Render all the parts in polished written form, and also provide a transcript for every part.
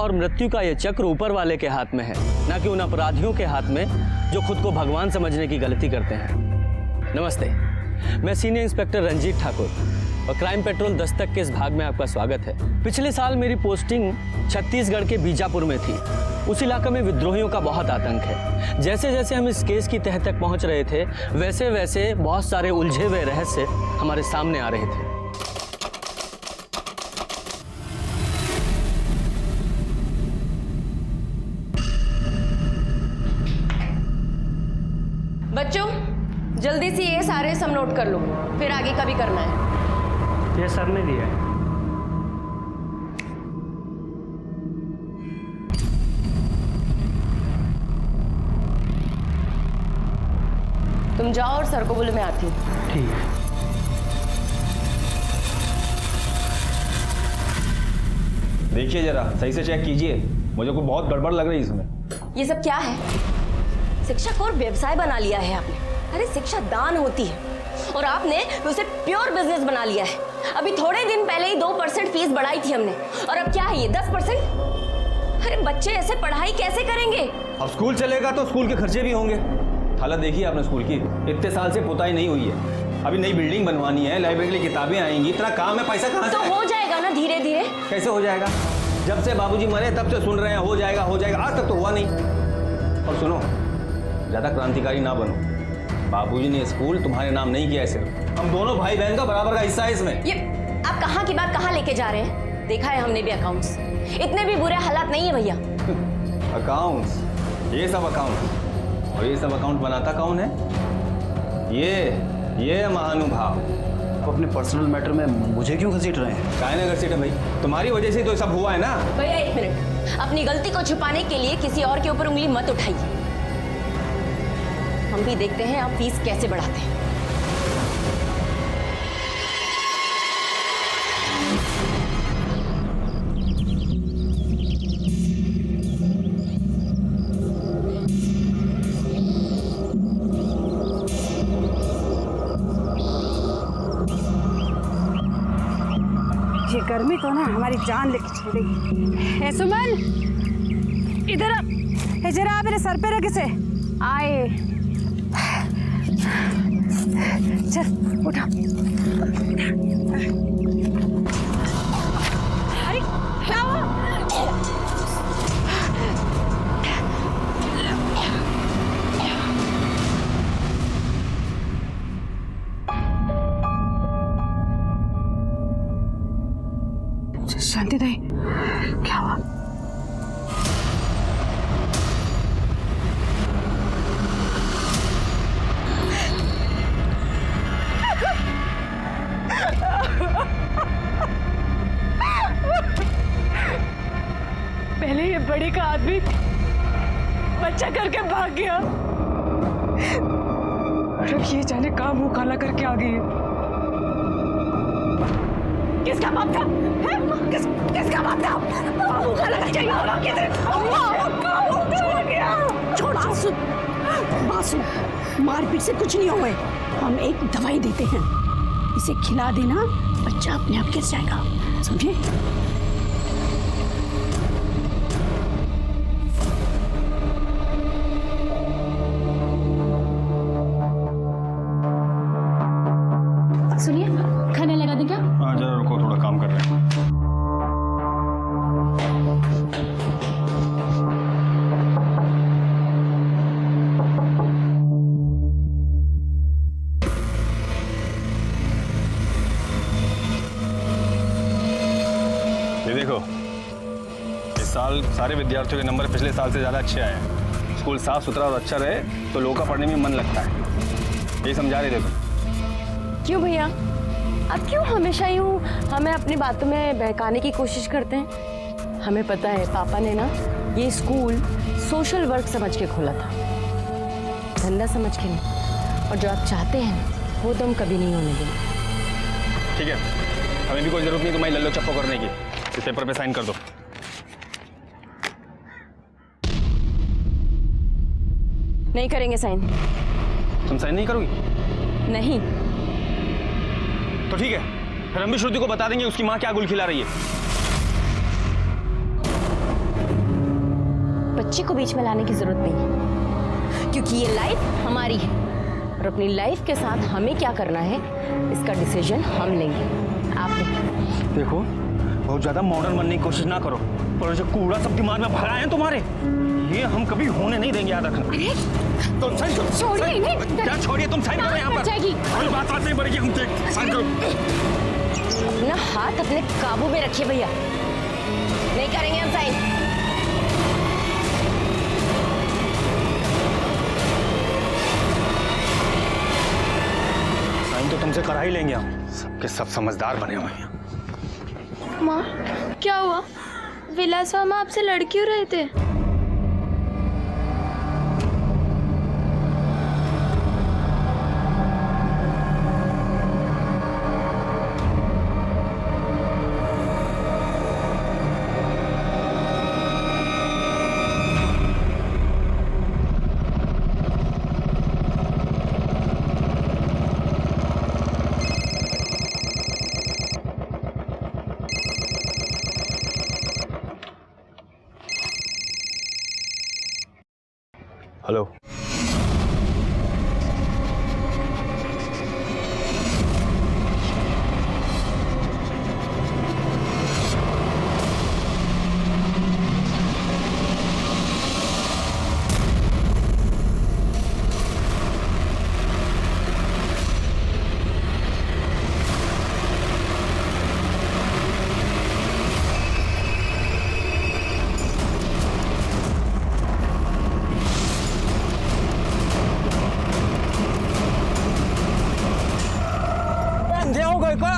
और मृत्यु का ये चक्र ऊपर वाले के हाथ में है, ना कि उन अपराधियों के हाथ में जो खुद को भगवान समझने की गलती करते हैं। नमस्ते, मैं सीनियर इंस्पेक्टर रंजीत ठाकुर और क्राइम पेट्रोल दस्तक के इस भाग में आपका स्वागत है। पिछले साल मेरी पोस्टिंग छत्तीसगढ़ के बीजापुर में थी। उस इलाके में विद्रोहियों का बहुत आतंक है। जैसे जैसे हम इस केस की तह तक पहुंच रहे थे, वैसे वैसे बहुत सारे उलझे हुए रहस्य हमारे सामने आ रहे थे। बच्चों, जल्दी से ये सारे सम नोट कर लो, फिर आगे का भी करना है। ये सर ने दिया है। तुम जाओ और सर को बोलो मैं आती हूँ। ठीक है। देखिए जरा सही से चेक कीजिए, मुझे को बहुत गड़बड़ लग रही है इसमें। ये सब क्या है? शिक्षा को व्यवसाय बना लिया है आपने। अरे शिक्षा दान होती है और आपने उसे प्योर बिजनेस बना लिया है। अभी थोड़े दिन पहले ही 2% फीस बढ़ाई थी हमने, और अब क्या है ये 10%? अरे बच्चे ऐसे पढ़ाई कैसे करेंगे? अब स्कूल चलेगा तो स्कूल के खर्चे भी होंगे। हालत देखिए आपने स्कूल की, इतने साल से पुताई नहीं हुई है। अभी नई बिल्डिंग बनवानी है, लाइब्रेरी के लिए किताबें आएंगी, इतना काम है, पैसा कहाँ से? तो हो जाएगा ना धीरे धीरे। कैसे हो जाएगा? जब से बाबूजी मरे तब से सुन रहे हैं हो जाएगा हो जाएगा, आज तक तो हुआ नहीं। और सुनो, ज्यादा क्रांतिकारी ना बनो। बाबूजी ने स्कूल तुम्हारे नाम नहीं किया है, सिर्फ हम दोनों भाई बहन का बराबर का हिस्सा है इसमें। ये आप कहाँ की बात कहाँ लेके जा रहे हैं? देखा है हमने भी अकाउंट्स, इतने भी बुरे हालात नहीं है भैया। अकाउंट्स, ये सब अकाउंट, और ये सब अकाउंट बनाता कौन है? ये महानुभाव। आप अपने पर्सनल मैटर में मुझे क्यों घसीट रहे हैं? काहे ना घसीटे भाई, तुम्हारी वजह से तो सब हुआ है ना। भैया एक मिनट, अपनी गलती को छुपाने के लिए किसी और के ऊपर उंगली मत उठाइए। हम भी देखते हैं आप फीस कैसे बढ़ाते हैं। ये गर्मी तो ना हमारी जान लेके छोड़ेगी। ए सुमन, इधर आ। ए जरा मेरे सर पे रख इसे। आए, चल उठा। अरे क्या हुआ? शांति दे, क्या हुआ? पहले ये बड़ी का आदमी बच्चा करके भाग गया, और अब ये जाने कहाँ मुंह काला करके आ गई है। किसका बाप था? किसका बाप था? मुंह काला करके छोड़। बासु, मारपीट से कुछ नहीं हुए। हम एक दवाई देते हैं, इसे खिला देना, बच्चा अपने आप गिर जाएगा, समझे? सुनिए, खाने लगा दे क्या? हाँ जरा रुको, थोड़ा काम कर रहे हैं। ये देखो, इस साल सारे विद्यार्थियों के नंबर पिछले साल से ज़्यादा अच्छे आए हैं। स्कूल साफ सुथरा और अच्छा रहे तो लोगों का पढ़ने में मन लगता है। यही समझा रहे थे तुम। क्यों भैया, आप क्यों हमेशा यूं हमें अपनी बातों में बहकाने की कोशिश करते हैं? हमें पता है पापा ने ना ये स्कूल सोशल वर्क समझ के खोला था, धंधा समझ के नहीं। और जो आप चाहते हैं वो तो हम कभी नहीं होने देंगे। ठीक है, हमें भी कोई जरूरत नहीं तुम्हारी लल्लो चप्पो करने की। इस पेपर पे साइन कर दो। नहीं करेंगे साइन। तुम साइन नहीं करोगी? नहीं। तो ठीक है, फिर हम भी श्रुति को बता देंगे उसकी माँ क्या गुल खिला रही है। बच्चे को बीच में लाने की जरूरत नहीं है, क्योंकि ये लाइफ हमारी है और अपनी लाइफ के साथ हमें क्या करना है इसका डिसीजन हम लेंगे, आप नहीं। देखो, बहुत ज्यादा मॉडर्न बनने की कोशिश ना करो, पर जो कूड़ा सब दिमाग में भरा है तुम्हारे, ये हम कभी होने नहीं देंगे, याद रखना। तुम साइन करो। छोड़िए इन्हें। क्या छोड़िए, तुम साइन करो यहाँ पर। जाएगी। कोई बात नहीं बढ़ेगी, हम देख साइन करो। अपना हाथ अपने काबू में रखिए भैया, नहीं करेंगे हम साइन। साइन तो तुमसे करा ही लेंगे हम, सबके सब समझदार बने हुए हैं। माँ क्या हुआ? विलास मामा आपसे लड़ क्यों रहे थे? हेलो। अंधे हो गए क्या?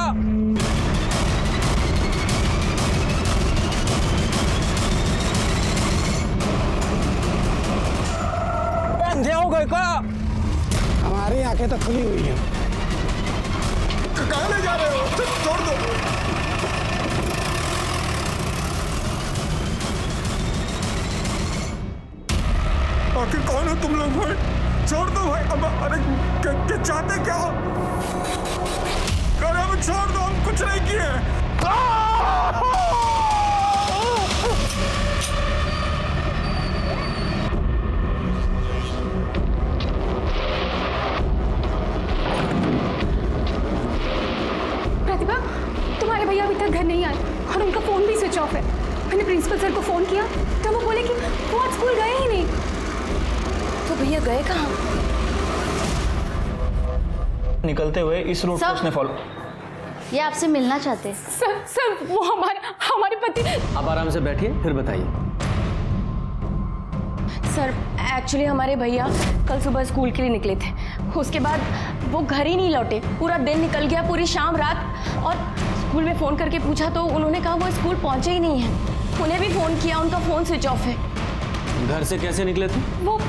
अंधे हो गए क्या? हमारी आंखें तो खुली हुई हैं। कहाँ ले जा रहे हो? छोड़ दो। आखिर कौन हो तुम लोग भाई? छोड़ दो भाई। अब अरे क्या चाहते क्या हो? अरे अब छोड़ दो, हम कुछ नहीं किए। प्रतिभा, तुम्हारे भैया अभी तक घर नहीं आए और उनका फोन भी स्विच ऑफ है। मैंने प्रिंसिपल सर को फोन किया तो वो बोले कि वो आज स्कूल गए ही नहीं। तो भैया गए कहाँ? निकलते हुए इस रूट को उसने फॉलो। ये आपसे मिलना चाहते। सर वो हमारे पति। आप आराम से बैठिए, फिर बताइए। सर एक्चुअली हमारे भैया कल सुबह स्कूल के लिए निकले थे, उसके बाद वो घर ही नहीं लौटे। पूरा दिन निकल गया, पूरी शाम रात, और स्कूल में फ़ोन करके पूछा तो उन्होंने कहा वो स्कूल पहुंचे ही नहीं हैं। उन्हें भी फ़ोन किया, उनका फ़ोन स्विच ऑफ है। घर से कैसे निकले थे? वो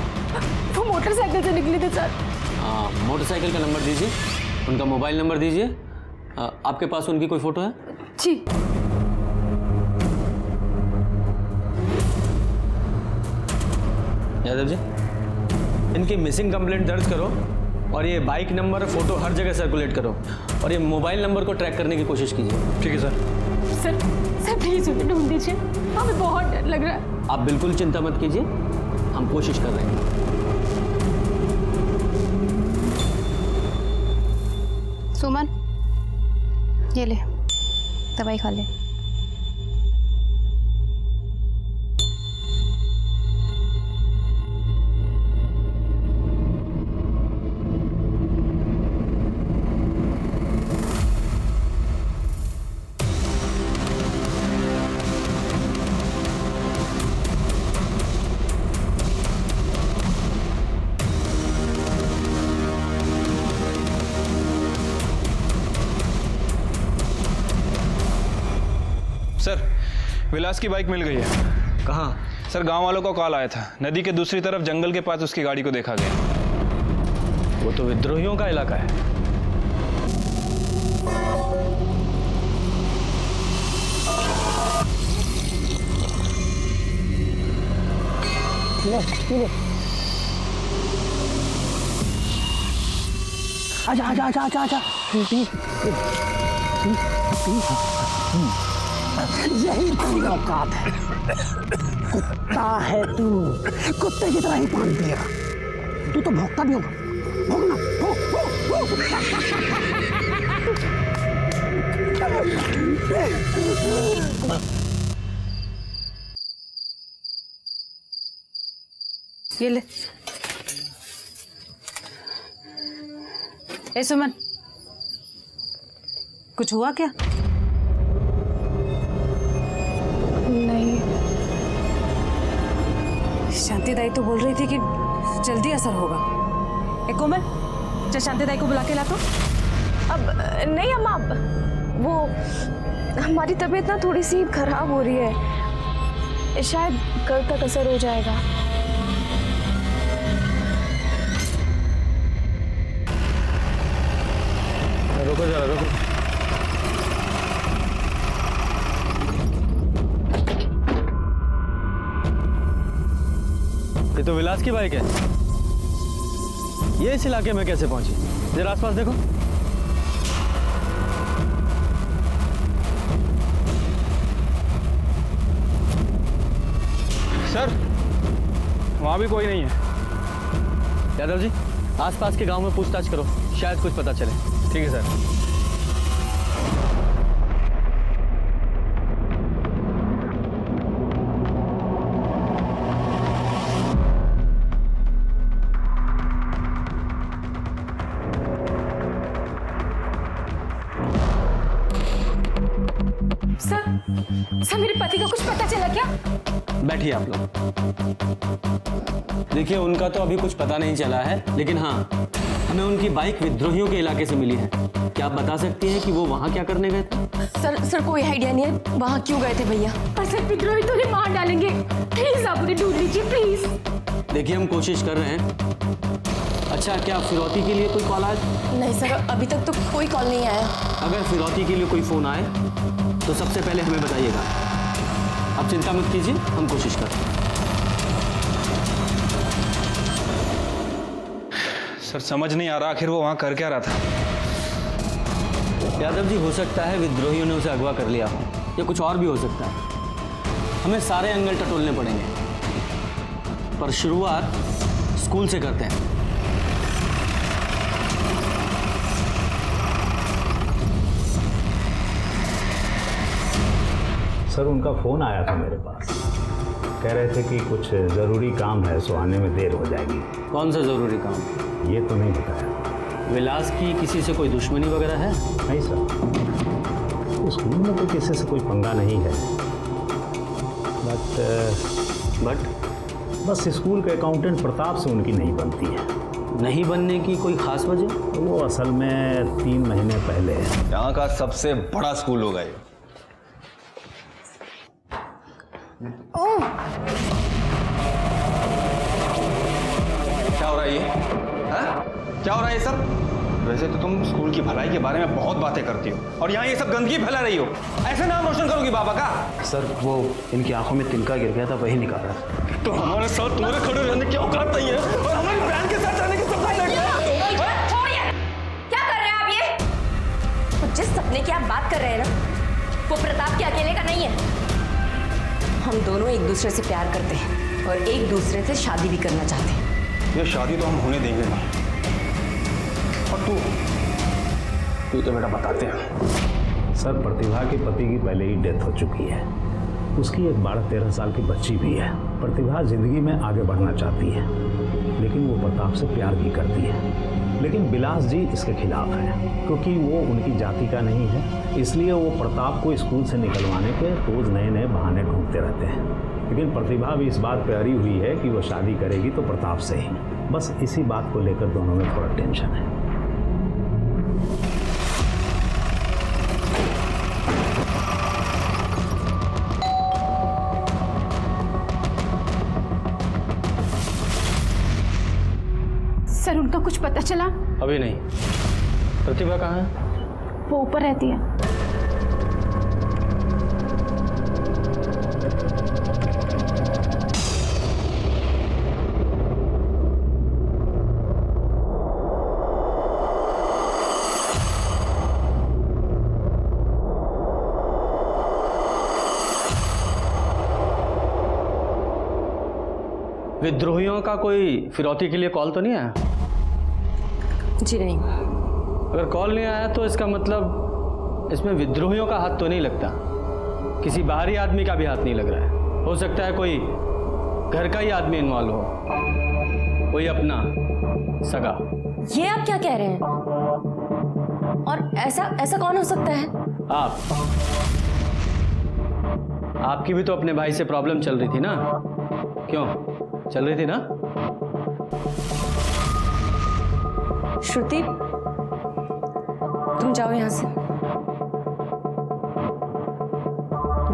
मोटरसाइकिल से निकले थे सर। मोटरसाइकिल का नंबर दीजिए, उनका मोबाइल नंबर दीजिए। आपके पास उनकी कोई फ़ोटो है? जी। यादव जी, इनकी मिसिंग कंप्लेंट दर्ज करो और ये बाइक नंबर फ़ोटो हर जगह सर्कुलेट करो और ये मोबाइल नंबर को ट्रैक करने की कोशिश कीजिए। ठीक है सर। सर प्लीज़ उन्हें ढूंढ दीजिए, हमें बहुत डर लग रहा है। आप बिल्कुल चिंता मत कीजिए, हम कोशिश कर रहे हैं। सुमन, ये ले दवाई खा ले। सर, विलास की बाइक मिल गई है। कहाँ? सर, गांव वालों को कॉल आया था, नदी के दूसरी तरफ जंगल के पास उसकी गाड़ी को देखा गया। वो तो विद्रोहियों का इलाका है। आजा आजा आजा आजा आजा। यही तेरी औकात है। कुत्ता है तू, कुत्ते की तरह ही पान पिएगा। तू तो भौंकता भी होगा, भौंकना, भौंक, ये ले। ए सुमन, कुछ हुआ क्या? नहीं। शांति दाई तो बोल रही थी कि जल्दी असर होगा। ए कोमल, चल शांति दाई को बुला के ला तो। अब नहीं अम्मा, वो हमारी तबीयत ना थोड़ी सी खराब हो रही है, शायद कल तक असर हो जाएगा। रुको जरा, रुको। ये तो विलास की बाइक है। ये इस इलाके में कैसे पहुंची? जरा आसपास देखो। सर, वहाँ भी कोई नहीं है। यादव जी, आसपास के गांव में पूछताछ करो, शायद कुछ पता चले। ठीक है सर। सर मेरे पति का कुछ पता चला क्या? बैठिए आप लोग। देखिए, उनका तो अभी कुछ पता नहीं चला है, लेकिन हाँ, हमें उनकी बाइक विद्रोहियों के इलाके से मिली है। क्या आप बता सकती हैं कि वो वहाँ क्या करने गए थे? सर कोई आइडिया नहीं है, वहाँ क्यों गए थे भैया? पर सर विद्रोही तो उन्हें मार डालेंगे। प्लीज आप उन्हें ढूंढ लीजिए, प्लीज। देखिए, हम कोशिश कर रहे हैं। अच्छा, क्या फिरौती के लिए कोई कॉल आया? नहीं सर, अभी तक तो कोई कॉल नहीं आया। अगर फिरौती के लिए कोई फोन आए तो सबसे पहले हमें बताइएगा। आप चिंता मत कीजिए, हम कोशिश करते हैं। सर, समझ नहीं आ रहा आखिर वो वहाँ कर क्या रहा था। यादव जी, हो सकता है विद्रोहियों ने उसे अगवा कर लिया हो, या कुछ और भी हो सकता है। हमें सारे एंगल टटोलने पड़ेंगे, पर शुरुआत स्कूल से करते हैं। सर, उनका फ़ोन आया था मेरे पास। कह रहे थे कि कुछ ज़रूरी काम है, सो आने में देर हो जाएगी। कौन सा ज़रूरी काम? ये तो नहीं बताया। विलास की किसी से कोई दुश्मनी वगैरह है? नहीं सर, स्कूल में तो किसी से कोई पंगा नहीं है, बट बस स्कूल के अकाउंटेंट प्रताप से उनकी नहीं बनती है। नहीं बनने की कोई खास वजह? वो असल में 3 महीने पहले यहाँ का सबसे बड़ा स्कूल होगा ये। क्या हो रहा है ये? हाँ? क्या हो रहा है ये सब? वैसे तो तुम स्कूल की भलाई के बारे में बहुत बातें करती हो, और यहाँ ये सब गंदगी फैला रही हो। ऐसे नाम रोशन करोगी बाबा का? सर, वो इनकी आंखों में तिनका गिर गया था, वही निकाला। तो हमारे साथ तुम्हारे खड़े रहने की औकात नहीं है, और हमारी बहन के साथ रहने की सफाई नहीं है। क्या कर रहे हैं आप ये? तो जिस सपने की आप बात कर रहे हैं ना, वो प्रताप के अकेले का नहीं है। हम दोनों एक दूसरे से प्यार करते हैं और एक दूसरे से शादी भी करना चाहते हैं। ये शादी तो हम होने देंगे नहीं। और तू तो बेटा बताते हैं। सर, प्रतिभा के पति की पहले ही डेथ हो चुकी है। उसकी एक 12-13 साल की बच्ची भी है। प्रतिभा जिंदगी में आगे बढ़ना चाहती है, लेकिन वो प्रताप से प्यार भी करती है। लेकिन विलास जी इसके खिलाफ हैं, क्योंकि वो उनकी जाति का नहीं है। इसलिए वो प्रताप को स्कूल से निकलवाने के रोज नए नए बहाने ढूंढते रहते हैं। लेकिन प्रतिभा भी इस बात पे अड़ी हुई है कि वो शादी करेगी तो प्रताप से ही। बस इसी बात को लेकर दोनों में थोड़ा टेंशन है। सर, उनका कुछ पता चला? अभी नहीं। प्रतिभा कहाँ है? वो ऊपर रहती है। विद्रोहियों का कोई फिरौती के लिए कॉल तो नहीं आया? जी नहीं। अगर कॉल नहीं आया तो इसका मतलब इसमें विद्रोहियों का हाथ तो नहीं लगता, किसी बाहरी आदमी का भी हाथ नहीं लग रहा है। हो सकता है कोई घर का ही आदमी इन्वॉल्व हो, कोई अपना सगा। ये आप क्या कह रहे हैं? और ऐसा कौन हो सकता है? आपकी भी तो अपने भाई से प्रॉब्लम चल रही थी ना? क्यों चल रही थी ना? श्रुति, तुम जाओ यहां से।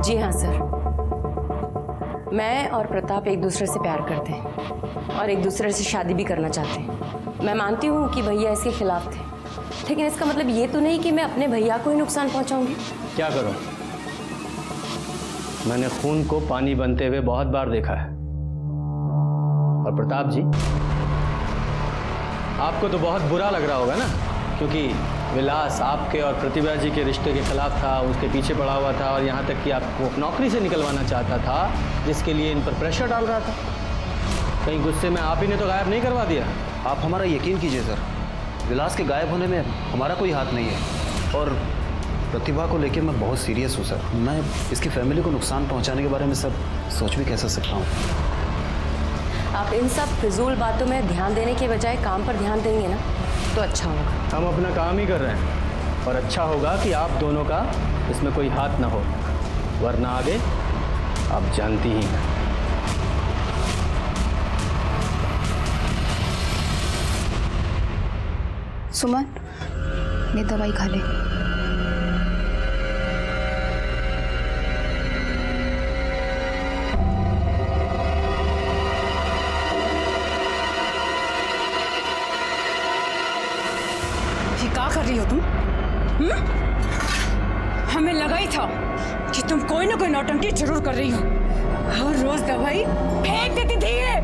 जी हाँ सर, मैं और प्रताप एक दूसरे से प्यार करते हैं और एक दूसरे से शादी भी करना चाहते हैं। मैं मानती हूँ कि भैया इसके खिलाफ थे, लेकिन इसका मतलब ये तो नहीं कि मैं अपने भैया को ही नुकसान पहुंचाऊंगी। क्या करूं? मैंने खून को पानी बनते हुए बहुत बार देखा है। और प्रताप जी, आपको तो बहुत बुरा लग रहा होगा ना, क्योंकि विलास आपके और प्रतिभा जी के रिश्ते के खिलाफ था, उसके पीछे पड़ा हुआ था और यहाँ तक कि आपको नौकरी से निकलवाना चाहता था, जिसके लिए इन पर प्रेशर डाल रहा था। कहीं गुस्से में आप ही ने तो गायब नहीं करवा दिया? आप हमारा यकीन कीजिए सर, विलास के गायब होने में हमारा कोई हाथ नहीं है। और प्रतिभा को लेकर मैं बहुत सीरियस हूँ सर। मैं इसकी फैमिली को नुकसान पहुँचाने के बारे में सर सोच भी कैसे सकता हूँ। आप इन सब फिजूल बातों में ध्यान देने के बजाय काम पर ध्यान देंगे ना तो अच्छा होगा। हम अपना काम ही कर रहे हैं और अच्छा होगा कि आप दोनों का इसमें कोई हाथ ना हो, वरना आगे आप जानती ही हैं। सुमन, ये दवाई खा ले। ये क्या कर रही हो तुम? हमें लगा ही था कि तुम कोई ना कोई नौटंकी जरूर कर रही हो। हर रोज दवाई फेंक देती थी ये।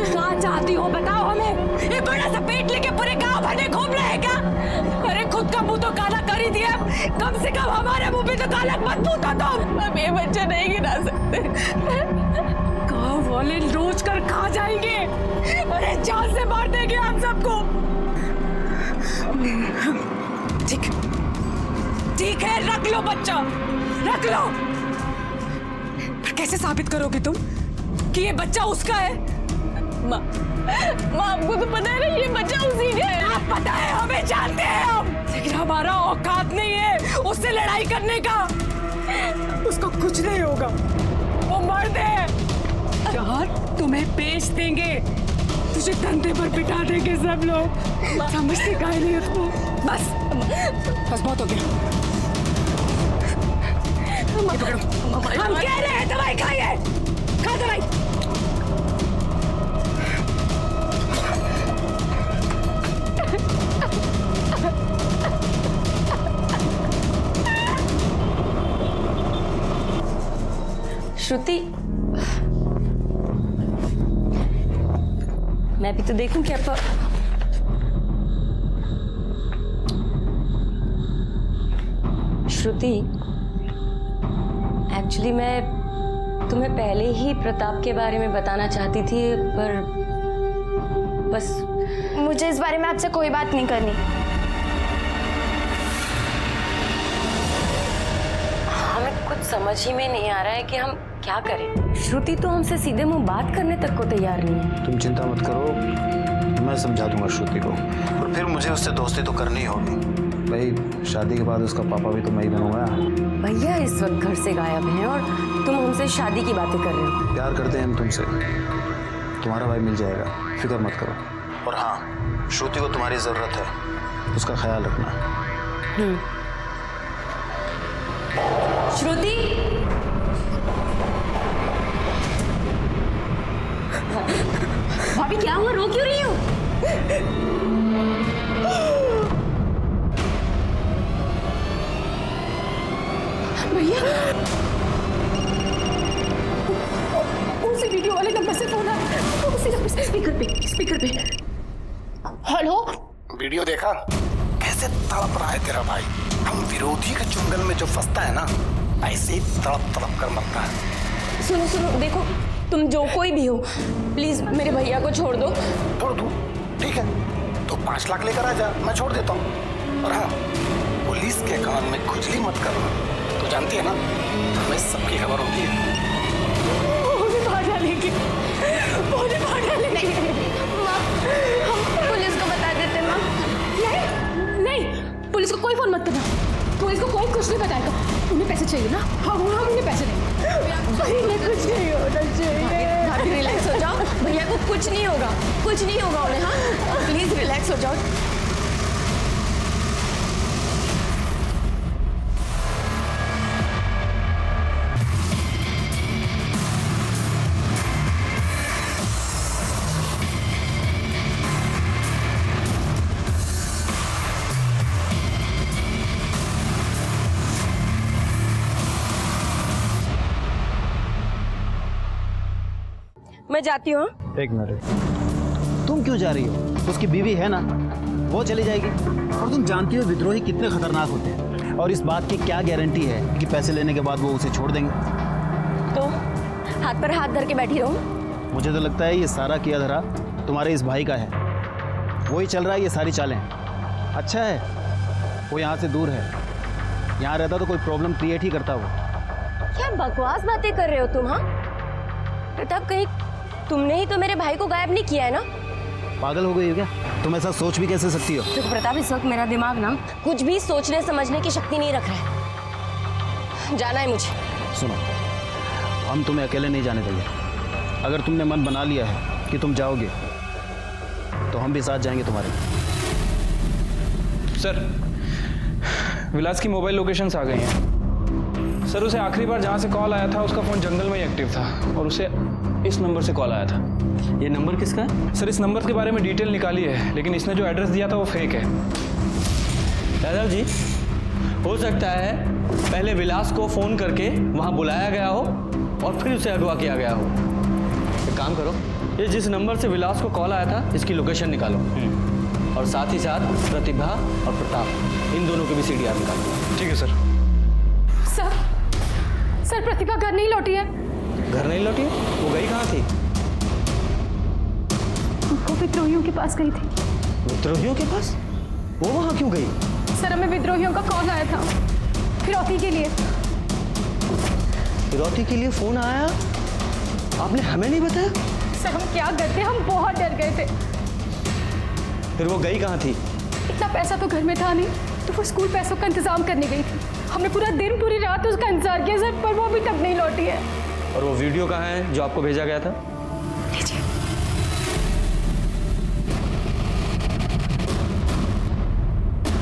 क्या चाहती हो बताओ हमें? ये बड़ा सा पेट लेके पूरे गांव भर में घूम रहे क्या? अरे खुद का मुंह तो काला कर ही दिया, कम से कम हमारे मुंह पे तो काला मत पूछो तुम। हम ये बच्चा नहीं गिरा सकते। गांव वाले रोज कर खा जाएंगे, अरे जान से मार देंगे हम सबको। ठीक है, रख लो बच्चा, रख लो। पर कैसे साबित करोगे तुम कि ये बच्चा उसका है? माँ, आपको तो पता है ना ये बच्चा उसी का है। आप पता है, हमें जानते हैं हम, लेकिन हमारा औकात नहीं है उससे लड़ाई करने का। उसको कुछ नहीं होगा, वो मर्द है। यार तुम्हें बेच देंगे, तुझे धंधे पर बिठा देंगे सब लोग। समझते काहे नहीं हो तुम? बस बहुत हो गया। हम कह रहे हैं दवाई खाइए, खा दवाई। श्रुति, मैं भी तो देखूं क्या श्रुति, एक्चुअली मैं तुम्हें पहले ही प्रताप के बारे में बताना चाहती थी, पर बस मुझे इस बारे में आपसे कोई बात नहीं करनी। हमें कुछ समझ ही में नहीं आ रहा है कि हम क्या करें। श्रुति तो हमसे सीधे मुंह बात करने तक को तैयार नहीं है। तुम चिंता मत करो, मैं समझा दूंगा श्रुति को, और फिर मुझे उससे दोस्ती तो करनी होगी भाई। शादी के बाद उसका पापा भी तो मैं ही बनूंगा। भैया इस वक्त घर से गायब हैं और तुम हमसे शादी की बातें कर रहे हो। प्यार करते हैं हम तुमसे, तुम्हारा भाई मिल जाएगा, फिक्र मत करो। और हाँ, श्रुति को तुम्हारी जरूरत है, उसका ख्याल रखना। श्रुति, भाभी क्या हुआ, रो क्यों रही हो? भैया, उसी वीडियो वाले नंबर से फोन आया, उसी नंबर से। स्पीकर पे। हेलो, वीडियो देखा कैसे तड़प रहा है तेरा भाई? हम विरोधी के चुंगल में जो फंसता है ना, ऐसे ही तड़प तड़प कर मरता है। सुनो देखो, तुम जो कोई भी हो, प्लीज मेरे भैया को छोड़ दो। छोड़ दूँ? ठीक है, तो 5 लाख लेकर आ जा, मैं छोड़ देता हूँ। और हाँ, पुलिस के कान में खुजली मत करना, तो जानती है ना, हमें सबकी खबर होती है। पुलिस को बता देते माँ। नहीं, पुलिस को कोई फोन मत करना। पुलिस को कोई कुछ नहीं बताएगा। उन्हें पैसे चाहिए ना? हाँ, हम उन्हें पैसे देंगे। कुछ नहीं होना चाहिए। भाभी रिलैक्स हो जाओ, भैया को कुछ नहीं होगा, कुछ नहीं होगा उन्हें। हाँ, प्लीज रिलैक्स हो जाओ। मैं जाती हूँ। एक मिनट, तुम क्यों जा रही हो? उसकी बीवी है ना, वो चली जाएगी। और तुम जानती हो विद्रोही कितने खतरनाक होते हैं, और इस बात की क्या गारंटी है कि पैसे लेने के बाद वो उसे छोड़ देंगे? तो हाथ पर हाथ धर के बैठी रहूँ? मुझे तो लगता है ये सारा किया धरा तुम्हारे इस भाई का है, वही चल रहा है ये सारी चालें। अच्छा है वो यहाँ से दूर है, यहाँ रहता तो कोई प्रॉब्लम क्रिएट ही करता वो। क्या बकवास बातें कर रहे हो तुम? हाँ प्रताप, कहीं तुमने ही तो मेरे भाई को गायब नहीं किया है ना? पागल हो गई हो क्या? तुम ऐसा सोच भी कैसे सकती हो? देखो प्रताप, इस वक्त मेरा दिमाग ना कुछ भी सोचने समझने की शक्ति नहीं रख रहा है। जाना है मुझे। सुनो, हम तुम्हें अकेले नहीं जाने देंगे। अगर तुमने मन बना लिया है कि तुम जाओगे तो हम भी साथ जाएंगे तुम्हारे। सर, विलास की मोबाइल लोकेशंस आ गई हैं। सर, उसे आखिरी बार जहाँ से कॉल आया था उसका फ़ोन जंगल में ही एक्टिव था, और उसे इस नंबर से कॉल आया था। ये नंबर किसका है? सर, इस नंबर के बारे में डिटेल निकाली है, लेकिन इसने जो एड्रेस दिया था वो फेक है। यादव जी, हो सकता है पहले विलास को फ़ोन करके वहाँ बुलाया गया हो और फिर उसे अगवा किया गया हो। एक काम करो, ये जिस नंबर से विलास को कॉल आया था इसकी लोकेशन निकालो, और साथ ही साथ प्रतिभा और प्रताप, इन दोनों की भी CDR निकालो। ठीक है सर। सर, प्रतिभा घर नहीं लौटी है। घर नहीं लौटी? वो गई कहाँ थी? वो विद्रोहियों के पास गई थी। विद्रोहियों के पास? वो वहाँ क्यों गई? सर, हमें विद्रोहियों का कॉल आया था फिरौती के लिए। फिरौती के लिए फ़ोन आया? आपने हमें नहीं बताया? सर, हम क्या करते, हम बहुत डर गए थे। फिर वो गई कहाँ थी? इतना पैसा तो घर में था नहीं, तो वो स्कूल पैसों का इंतजाम करने गई थी। हमने पूरा दिन पूरी रात उसका इंतजार किया सर, पर वो अभी तक नहीं लौटी है। और वो वीडियो कहाँ है जो आपको भेजा गया था? लीजिए।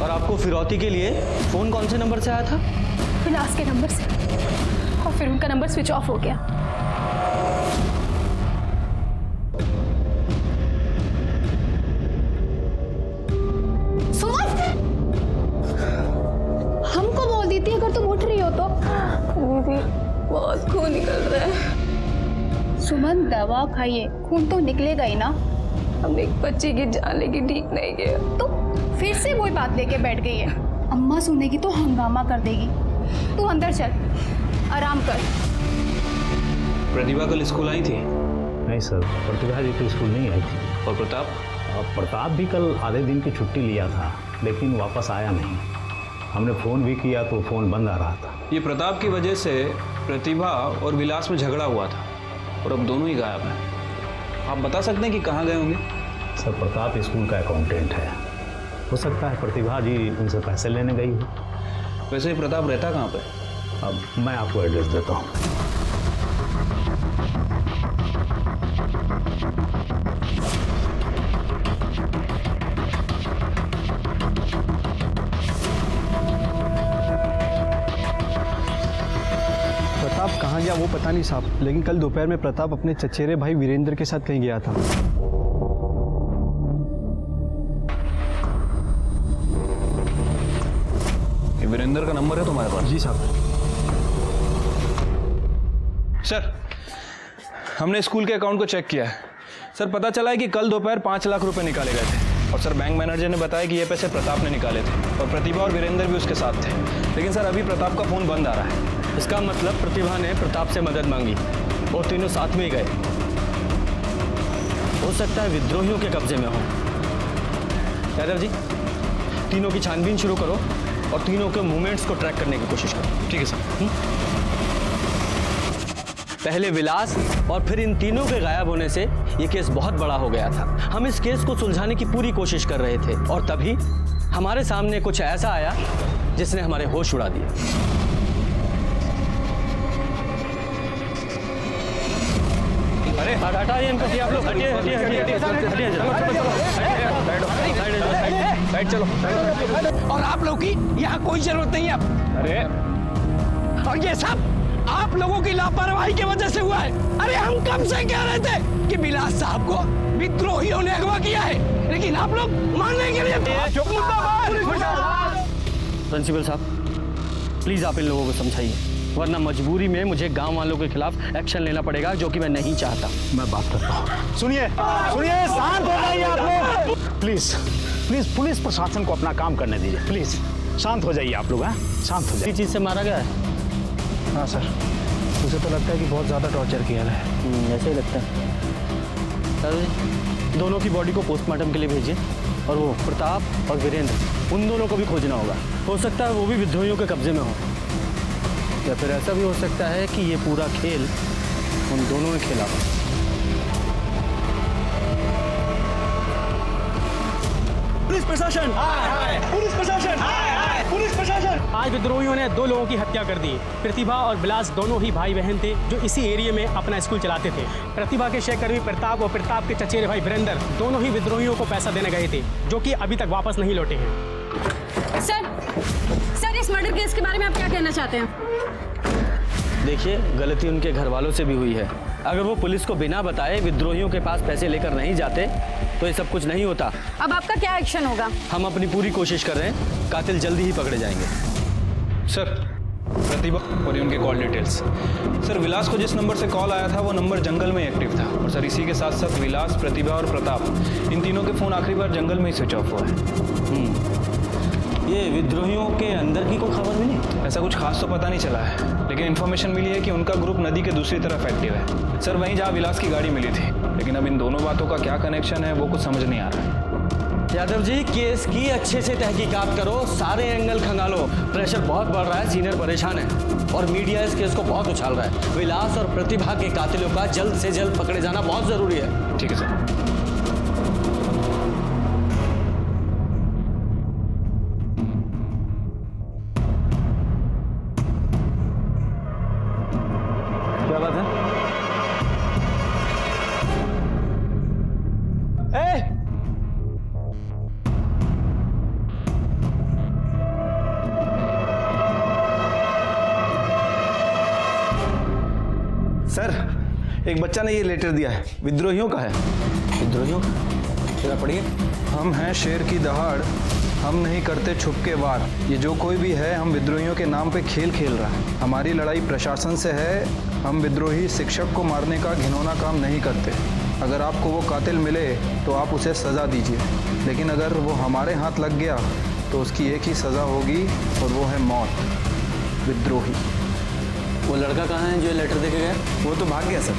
और आपको फिरौती के लिए फ़ोन कौन से नंबर से आया था? विलास के नंबर से, और फिर उनका नंबर स्विच ऑफ हो गया। हमको बोल दी थी अगर तुम उठ रही हो तो। दीदी, बहुत खून निकल रहा है। सुमन, दवा खाइए, खून तो निकलेगा ही ना। हम एक बच्चे की जान लेके ठीक नहीं गए। तो फिर से वही बात लेके बैठ गई है। अम्मा सुनेगी तो हंगामा कर देगी। तू अंदर चल, आराम कर। प्रतिभा कल स्कूल आई थी? नहीं सर, प्रतिभा जी तो स्कूल नहीं आई थी। और प्रताप? प्रताप भी कल आधे दिन की छुट्टी लिया था, लेकिन वापस आया नहीं। हमने फ़ोन भी किया तो फ़ोन बंद आ रहा था। ये प्रताप की वजह से प्रतिभा और विलास में झगड़ा हुआ था, और अब दोनों ही गायब हैं। आप बता सकते हैं कि कहाँ गए होंगे? सर, प्रताप स्कूल का अकाउंटेंट है, हो सकता है प्रतिभा जी उनसे पैसे लेने गई हो। वैसे ही प्रताप रहता कहाँ पे? अब मैं आपको एड्रेस देता हूँ। प्रताप कहाँ गया वो पता नहीं साहब, लेकिन कल दोपहर में प्रताप अपने चचेरे भाई वीरेंद्र के साथ कहीं गया था। ये वीरेंद्र का नंबर है तुम्हारे पास? जी साहब। सर, हमने स्कूल के अकाउंट को चेक किया है। सर, पता चला है कि कल दोपहर 5 लाख रुपए निकाले गए थे, और सर बैंक मैनेजर ने बताया कि ये पैसे प्रताप ने निकाले थे, और प्रतिभा और वीरेंद्र भी उसके साथ थे। लेकिन सर, अभी प्रताप का फ़ोन बंद आ रहा है। इसका मतलब प्रतिभा ने प्रताप से मदद मांगी, और तीनों साथ में ही गए। हो सकता है विद्रोहियों के कब्जे में हो। यादव जी, तीनों की छानबीन शुरू करो और तीनों के मूवमेंट्स को ट्रैक करने की कोशिश करो। ठीक है सर। पहले विलास और फिर इन तीनों के गायब होने से ये केस बहुत बड़ा हो गया था। हम इस केस को सुलझाने की पूरी कोशिश कर रहे थे और तभी हमारे सामने कुछ ऐसा आया जिसने हमारे होश उड़ा दिए। अरे हटाइए इनको, आप लोग हटिए हटिए हटिए हटिए साइड चलो। और आप लोग की यहाँ कोई जरूरत नहीं है। अरे और ये सब आप लोगों की लापरवाही की वजह से हुआ है। अरे हम कब से कह रहे थे कि विलास साहब को विद्रोहियों ने अगवा किया है, लेकिन आप लोग मानने के लिए प्रिंसिपल साहब, प्लीज आप इन लोगों को समझाइए, वरना मजबूरी में मुझे गांव वालों के खिलाफ एक्शन लेना पड़ेगा, जो कि मैं नहीं चाहता। मैं बात करता हूँ। सुनिए सुनिए, शांत हो जाइए आप लोग। प्लीज प्लीज पुलिस प्रशासन को अपना काम करने दीजिए। प्लीज शांत हो जाइए आप लोग। हाँ, शांत हो जाइए। किस चीज़ से मारा गया है? हाँ सर, मुझे तो लगता है कि बहुत ज़्यादा टॉर्चर किया है। ऐसे ही लगता है। सर, दोनों की बॉडी को पोस्टमार्टम के लिए भेजिए और वो प्रताप और वीरेंद्र, उन दोनों को भी खोजना होगा। हो सकता है वो भी विद्रोहियों के कब्जे में हो, या फिर ऐसा भी हो सकता है कि ये पूरा खेल उन दोनों ने खेला हो। पुलिस प्रशासन, पुलिस प्रशासन, पुलिस प्रशासन। आज विद्रोहियों ने 2 लोगों की हत्या कर दी। प्रतिभा और विलास दोनों ही भाई बहन थे जो इसी एरिया में अपना स्कूल चलाते थे। प्रतिभा के सहकर्मी प्रताप और प्रताप के चचेरे भाई वीरेंद्र दोनों ही विद्रोहियों को पैसा देने गए थे, जो कि अभी तक वापस नहीं लौटे हैं। सर इस मर्डर केस के बारे में आप क्या कहना चाहते हैं? देखिए, गलती उनके घर वालों से भी हुई है। अगर वो पुलिस को बिना बताए विद्रोहियों के पास पैसे लेकर नहीं जाते तो ये सब कुछ नहीं होता। अब आपका क्या एक्शन होगा? हम अपनी पूरी कोशिश कर रहे हैं, कातिल जल्दी ही पकड़े जाएंगे। सर, प्रतिभा और उनके कॉल डिटेल्स। सर, विलास को जिस नंबर से कॉल आया था वो नंबर जंगल में एक्टिव था, और सर इसी के साथ साथ विलास, प्रतिभा और प्रताप, इन तीनों के फ़ोन आखिरी बार जंगल में ही स्विच ऑफ हुआ है। ये विद्रोहियों के अंदर की कोई खबर मिली? ऐसा कुछ खास तो पता नहीं चला है, लेकिन इन्फॉर्मेशन मिली है कि उनका ग्रुप नदी के दूसरी तरफ एक्टिव है। सर, वहीं जहाँ विलास की गाड़ी मिली थी, लेकिन अब इन दोनों बातों का क्या कनेक्शन है वो कुछ समझ नहीं आ रहा है। यादव जी, केस की अच्छे से तहकीकात करो, सारे एंगल खंगालो। प्रेशर बहुत बढ़ रहा है, सीनियर परेशान है और मीडिया इस केस को बहुत उछाल रहा है। विलास और प्रतिभा के कातिलों का जल्द से जल्द पकड़े जाना बहुत जरूरी है। ठीक है सर। क्या बात है? सर, एक बच्चा ने ये लेटर दिया है, विद्रोहियों का है। विद्रोहियों का? जरा पढ़िए। हम हैं शेर की दहाड़, हम नहीं करते छुप के वार। ये जो कोई भी है हम विद्रोहियों के नाम पे खेल खेल रहा है। हमारी लड़ाई प्रशासन से है, हम विद्रोही शिक्षक को मारने का घिनौना काम नहीं करते। अगर आपको वो कातिल मिले तो आप उसे सज़ा दीजिए, लेकिन अगर वो हमारे हाथ लग गया तो उसकी एक ही सज़ा होगी और वो है मौत। विद्रोही। वो लड़का कहाँ है जो ये लेटर देके गया? वो तो भाग गया सर।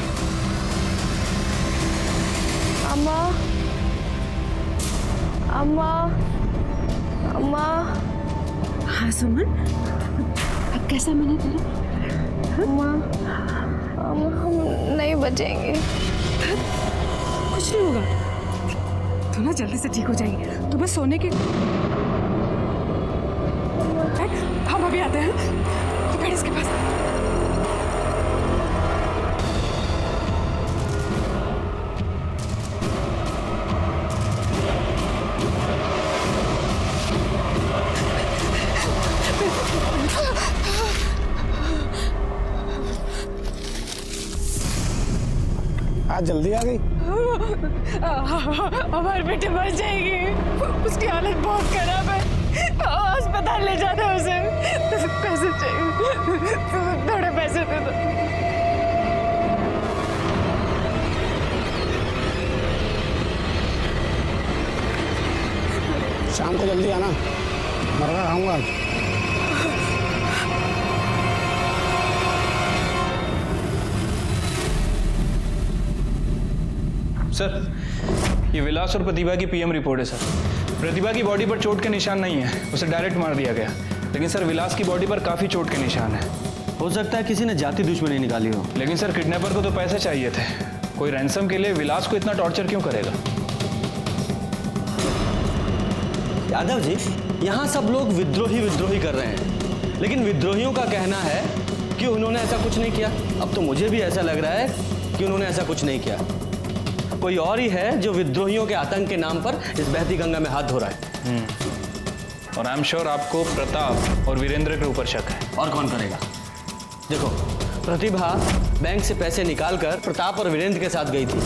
अम्मा, अम्मा, अम्मा। हाँ सुमन, अब कैसा मना तेरा? अम्मा, अम्मा, हम नहीं बचेंगे। कुछ नहीं होगा, तू ना जल्दी से ठीक हो जाएगी। तुम्हें सोने की हम अभी आते हैं। तो बैठ इसके पास। आज जल्दी आ गई। हमारी बेटी मर जाएगी, उसकी हालत बहुत खराब है, अस्पताल ले जाना है उसे। पैसे चाहिए, थोड़े पैसे दे दो। शाम को जल्दी आना, मरना खाऊंगा आज। सर, ये विलास और प्रतिभा की पीएम रिपोर्ट है सर। प्रतिभा की बॉडी पर चोट के निशान नहीं है, उसे डायरेक्ट मार दिया गया। लेकिन सर विलास की बॉडी पर काफ़ी चोट के निशान है। हो सकता है किसी ने जाति दुश्मनी निकाली हो। लेकिन सर किडनैपर को तो पैसे चाहिए थे। कोई रैंसम के लिए विलास को इतना टॉर्चर क्यों करेगा? यादव जी, यहाँ सब लोग विद्रोही कर रहे हैं, लेकिन विद्रोहियों का कहना है कि उन्होंने ऐसा कुछ नहीं किया। अब तो मुझे भी ऐसा लग रहा है कि उन्होंने ऐसा कुछ नहीं किया। कोई और ही है जो विद्रोहियों के आतंक के नाम पर इस बहती गंगा में हाथ धो रहा है। और आई एम श्योर आपको प्रताप और वीरेंद्र के ऊपर शक है। और कौन करेगा? देखो, प्रतिभा बैंक से पैसे निकालकर प्रताप और वीरेंद्र के साथ गई थी।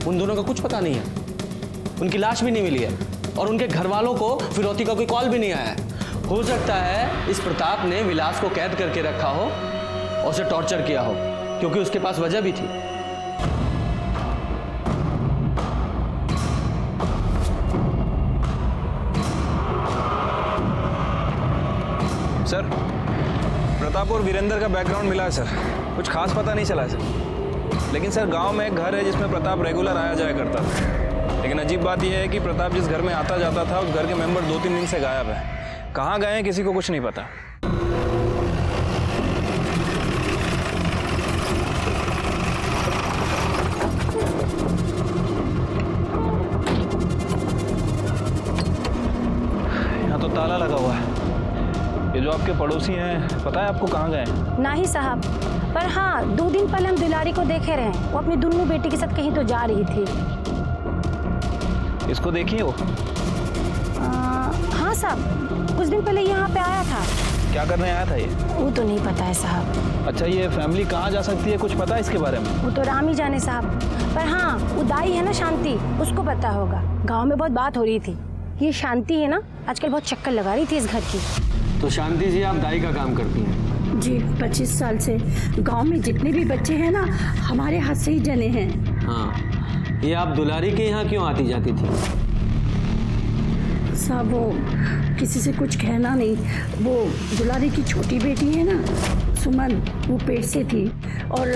उन दोनों का कुछ पता नहीं है, उनकी लाश भी नहीं मिली है और उनके घर वालों को फिरौती का कोई कॉल भी नहीं आया है। हो सकता है इस प्रताप ने विलास को कैद करके रखा हो और उसे टॉर्चर किया हो, क्योंकि उसके पास वजह भी थी। सर, प्रताप और वीरेंद्र का बैकग्राउंड मिला है सर, कुछ खास पता नहीं चला है सर। लेकिन सर गांव में एक घर है जिसमें प्रताप रेगुलर आया जाया करता था। लेकिन अजीब बात यह है कि प्रताप जिस घर में आता जाता था उस घर के मेंबर 2-3 दिन से गायब है। कहाँ गए हैं किसी को कुछ नहीं पता। यहाँ तो ताला लगा हुआ है। ये जो आपके पड़ोसी हैं, पता है आपको कहाँ गए हैं? नहीं साहब, पर हाँ 2 दिन पहले हम दुलारी को देखे रहे। वो अपनी दोनों बेटी के साथ कहीं तो जा रही थी। इसको देखिए वो। हाँ साहब, कुछ दिन पहले यहाँ पे आया था। क्या करने आया था ये? वो तो नहीं पता है साहब। अच्छा, ये फैमिली कहाँ जा सकती है, कुछ पता है इसके बारे में? वो तो राम ही जाने साहब। पर हाँ, वो दाई है ना शांति, उसको पता होगा। गाँव में बहुत बात हो रही थी। ये शांति है ना, आजकल बहुत चक्कर लगा रही थी इस घर की। तो शांति जी, आप दाई का काम करती हैं? जी, 25 साल से गांव में जितने भी बच्चे हैं ना, हमारे हाथ से ही जने हैं। हाँ, ये आप दुलारी के यहाँ क्यों आती जाती थी? साहब, वो किसी से कुछ कहना नहीं। वो दुलारी की छोटी बेटी है ना सुमन, वो पेट से थी और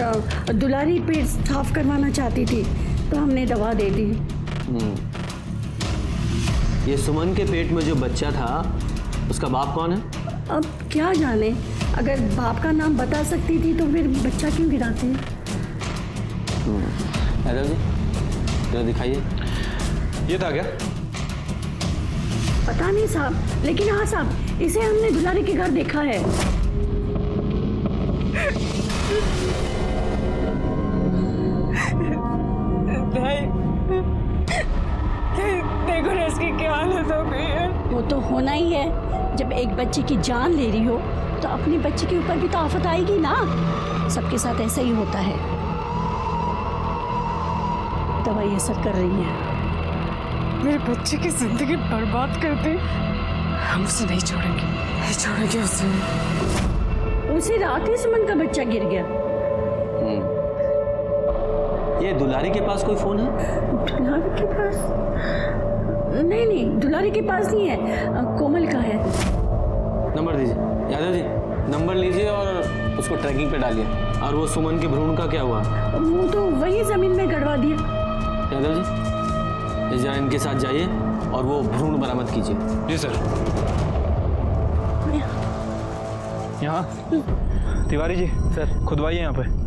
दुलारी पेट साफ करवाना चाहती थी, तो हमने दवा दे दी। ये सुमन के पेट में जो बच्चा था, उसका बाप कौन है? अब क्या जाने, अगर बाप का नाम बता सकती थी तो फिर बच्चा क्यों गिराते हैं? यादव जी, जरा दिखाइए। ये था क्या? पता नहीं साहब, लेकिन हाँ साहब, इसे हमने दुलारी के घर देखा है। देखो ना इसकी क्या हालत हो गई है। वो तो होना ही है, जब एक बच्चे की जान ले रही हो तो अपने बच्चे के ऊपर भी तो आफत आएगी ना। सबके साथ ऐसा ही होता है। दवाई असर कर रही है। मेरे बच्चे की जिंदगी बर्बाद कर दी। हम उसे नहीं छोड़ेंगे, नहीं छोड़ेंगे उसे। उसी रात ही सुमन का बच्चा गिर गया। ये दुलारी के पास कोई फोन है? दुलारी के पास? नहीं नहीं, दुलारी के पास नहीं है, कोमल का है। नंबर दीजिए। यादव जी, नंबर लीजिए और उसको ट्रैकिंग पे डालिए। और वो सुमन के भ्रूण का क्या हुआ? वो तो वही जमीन में गड़वा दिया। यादव जी, जरा इनके साथ जाइए और वो भ्रूण बरामद कीजिए। जी सर। यहाँ तिवारी जी, सर खुदवाइए यहाँ पे।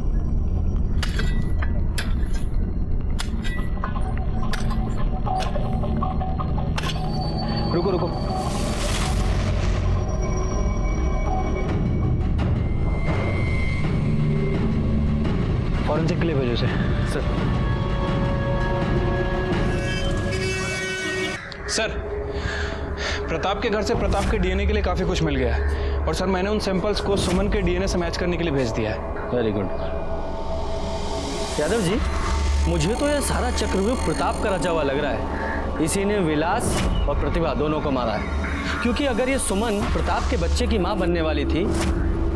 रुको रुको, फॉरेंसिक के लिए भेजो इसे। सर, प्रताप के घर से प्रताप के डीएनए के लिए काफ़ी कुछ मिल गया है। और सर मैंने उन सैंपल्स को सुमन के डीएनए से मैच करने के लिए भेज दिया है। Very good. यादव जी, मुझे तो यह सारा चक्रव्यूह प्रताप का रचा हुआ लग रहा है। इसी ने विलास और प्रतिभा दोनों को मारा है। क्योंकि अगर ये सुमन प्रताप के बच्चे की माँ बनने वाली थी,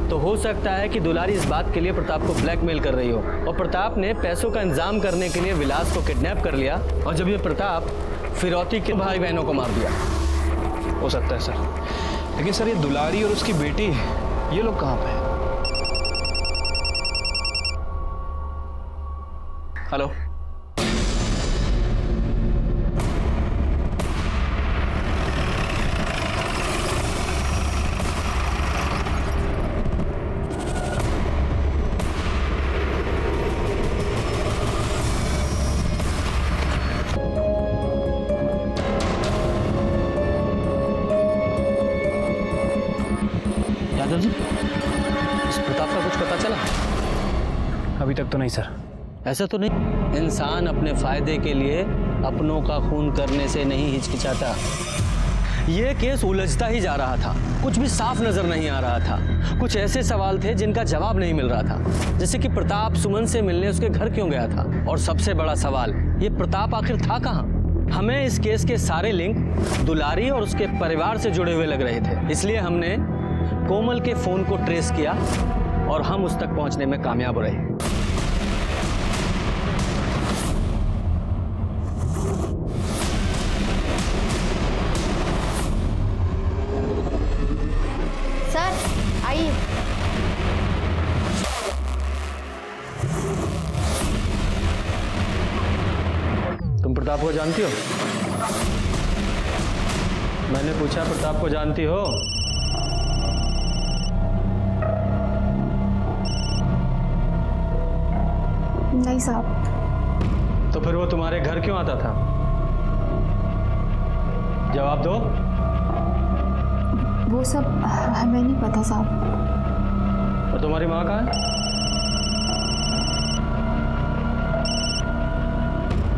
तो हो सकता है कि दुलारी इस बात के लिए प्रताप को ब्लैकमेल कर रही हो और प्रताप ने पैसों का इंतजाम करने के लिए विलास को किडनैप कर लिया। और जब ये प्रताप फिरौती के भाई बहनों को मार दिया। हो सकता है सर, लेकिन सर ये दुलारी और उसकी बेटी, ये लोग कहाँ पे हैं? हेलो तक तो नहीं सर। ऐसा तो नहीं, इंसान अपने फायदे के लिए अपनों का खून करने से नहीं हिचकिचाता। ये केस उलझता ही जा रहा था, कुछ भी साफ नजर नहीं आ रहा था। कुछ ऐसे सवाल थे जिनका जवाब नहीं मिल रहा था, जैसे कि प्रताप सुमन से मिलने उसके घर क्यों गया था, और सबसे बड़ा सवाल, ये प्रताप आखिर था कहाँ। हमें इस केस के सारे लिंक दुलारी और उसके परिवार से जुड़े हुए लग रहे थे, इसलिए हमने कोमल के फोन को ट्रेस किया और हम उस तक पहुंचने में कामयाब रहे। सर आइए। तुम प्रताप को जानती हो? मैंने पूछा प्रताप को जानती हो? नहीं साहब। तो फिर वो तुम्हारे घर क्यों आता था? जवाब दो। वो सब हमें नहीं पता साहब। और तुम्हारी माँ कहाँ है?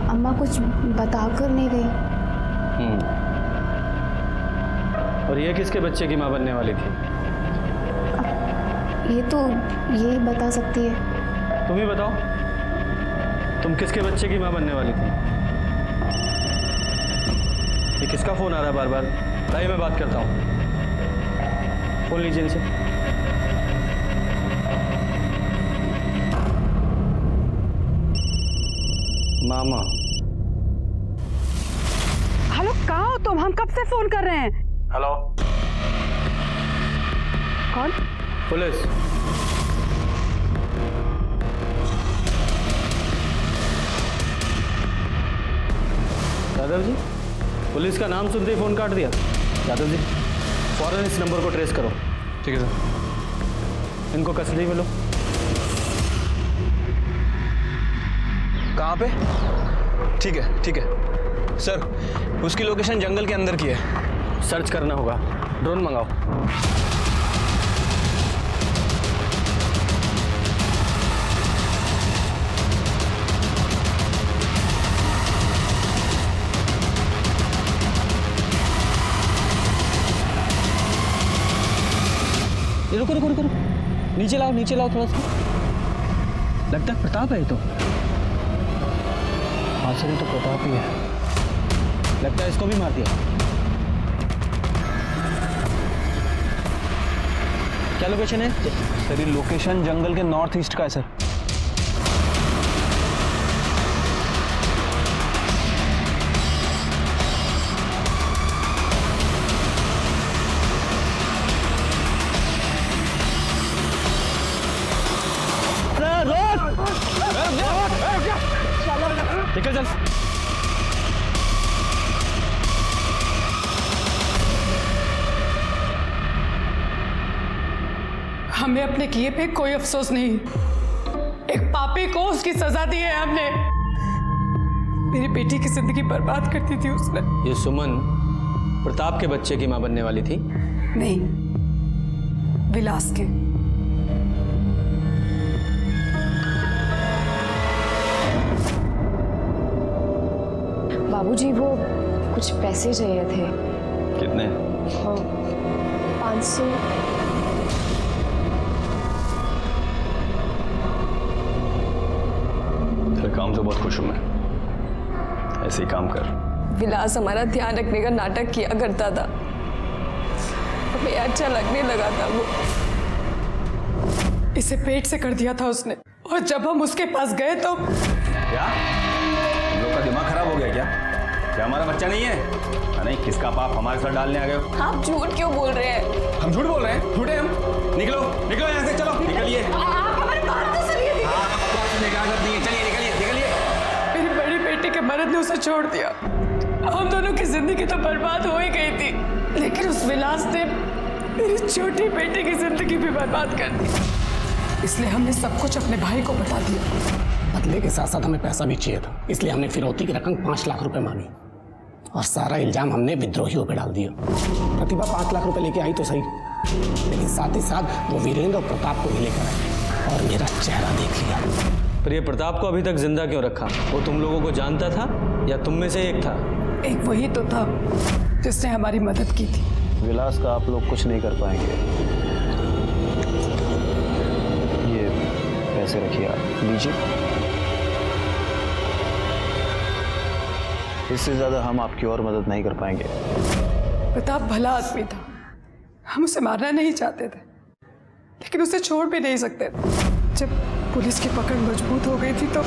अम्मा कुछ बताकर नहीं गई। और ये किसके बच्चे की माँ बनने वाली थी? ये तो यही बता सकती है। तुम ही बताओ, तुम किसके बच्चे की माँ बनने वाली थी? ये किसका फोन आ रहा है बार बार? भाई मैं बात करता हूँ, फोन लीजिए इनसे। मामा। हेलो, कहाँ हो तुम? हम कब से फोन कर रहे हैं। हेलो। कौन? पुलिस। यादव जी, पुलिस का नाम सुनते ही फोन काट दिया। यादव जी, फौरन इस नंबर को ट्रेस करो। ठीक है सर। इनको कस्टडी में लो। कहाँ पे? ठीक है सर, उसकी लोकेशन जंगल के अंदर की है। सर्च करना होगा, ड्रोन मंगाओ। रुको रुको रुको, नीचे लाओ थोड़ा सा। लगता है प्रताप है ये तो। हाँ सर, ये तो प्रताप ही है। लगता है इसको भी मार दिया। क्या लोकेशन है सर? ये लोकेशन जंगल के नॉर्थ ईस्ट का है सर। निकल चल। हमें अपने किए पे कोई अफसोस नहीं। एक पापी को उसकी सजा दी है हमने। मेरी बेटी की जिंदगी बर्बाद करती थी उसने। ये सुमन प्रताप के बच्चे की मां बनने वाली थी? नहीं, विलास के। बाबूजी, वो कुछ पैसे चाहिए थे। कितने? 500। तेरे काम से बहुत खुश हूं मैं, ऐसे ही काम कर। विलास हमारा ध्यान रखने का नाटक किया करता था, हमें अच्छा लगने लगा था। वो इसे पेट से कर दिया था उसने, और जब हम उसके पास गए तो क्या हम लोग का दिमाग खराब हो गया क्या हमारा बच्चा नहीं है? नहीं, किसका पाप हमारे साथ डालने आ गए हो? आप झूठ क्यों बोल रहे हैं? हम झूठ बोल रहे हैं? झूठे हम? निकलो निकलो यहाँ से, चलो निकलिए। आप हमारी बात तो सुनिए। चलिए। मेरी बड़ी बेटी के मर्द ने उसे छोड़ दिया। हम दोनों की जिंदगी तो बर्बाद हो ही गई थी, लेकिन उस विलास ने मेरी छोटी बेटी की जिंदगी भी बर्बाद कर दी। इसलिए हमने सब कुछ अपने भाई को बता दिया। बदले के साथ साथ हमें पैसा भी चाहिए था, इसलिए हमने फिरौती की रकम 5 लाख रुपए मांगी और सारा इल्जाम हमने विद्रोहियों पे डाल दिया। प्रतिभा 5 लाख रुपए लेके आई तो सही, लेकिन साथ ही साथ वो वीरेंद्र और प्रताप को भी लेकर आए और मेरा चेहरा देख लिया। पर ये प्रताप को अभी तक जिंदा क्यों रखा? वो तुम लोगों को जानता था या तुम में से एक था? एक वही तो था जिसने हमारी मदद की थी। विलास का आप लोग कुछ नहीं कर पाएंगे। ये पैसे रखिए, आप लीजिए। इससे ज्यादा हम आपकी और मदद नहीं कर पाएंगे। प्रताप भला आदमी था, हम उसे मारना नहीं चाहते थे, लेकिन उसे छोड़ भी नहीं सकते थे। जब पुलिस की पकड़ मजबूत हो गई थी तो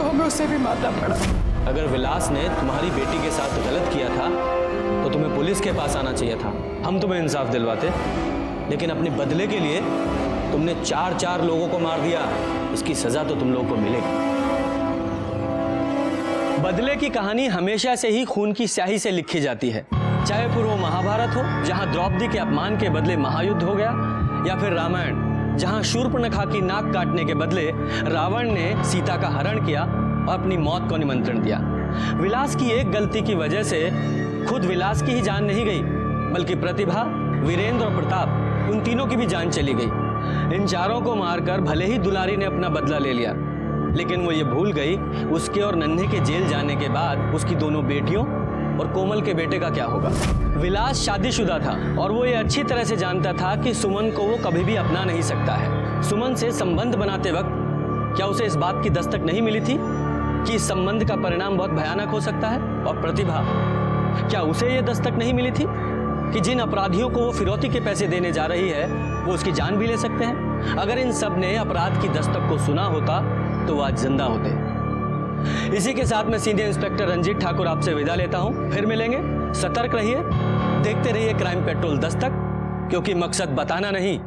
हमें उसे भी मारना पड़ा। अगर विलास ने तुम्हारी बेटी के साथ गलत किया था तो तुम्हें पुलिस के पास आना चाहिए था, हम तुम्हें इंसाफ दिलवाते। लेकिन अपने बदले के लिए तुमने 4 लोगों को मार दिया। इसकी सजा तो तुम लोगों को मिलेगी। बदले की कहानी हमेशा से ही खून की स्याही से लिखी जाती है, चाहे पूर्व महाभारत हो जहां द्रौपदी के अपमान के बदले महायुद्ध हो गया, या फिर रामायण जहां शूर्पणखा की नाक काटने के बदले रावण ने सीता का हरण किया और अपनी मौत को निमंत्रण दिया। विलास की एक गलती की वजह से खुद विलास की ही जान नहीं गई, बल्कि प्रतिभा, वीरेंद्र और प्रताप, उन तीनों की भी जान चली गई। इन चारों को मारकर भले ही दुलारी ने अपना बदला ले लिया, लेकिन वो ये भूल गई उसके और नन्हे के जेल जाने के बाद उसकी दोनों बेटियों और कोमल के बेटे का क्या होगा। विलास शादीशुदा था और वो ये अच्छी तरह से जानता था कि सुमन को वो कभी भी अपना नहीं सकता है। सुमन से संबंध बनाते वक्त क्या उसे इस बात की दस्तक नहीं मिली थी कि इस संबंध का परिणाम बहुत भयानक हो सकता है? और प्रतिभा, क्या उसे ये दस्तक नहीं मिली थी कि जिन अपराधियों को वो फिरौती के पैसे देने जा रही है वो उसकी जान भी ले सकते हैं? अगर इन सब ने अपराध की दस्तक को सुना होता तो वो आज जिंदा होते। इसी के साथ मैं सीनियर इंस्पेक्टर रंजीत ठाकुर आपसे विदा लेता हूं। फिर मिलेंगे। सतर्क रहिए, देखते रहिए क्राइम पेट्रोल दस्तक, क्योंकि मकसद बताना नहीं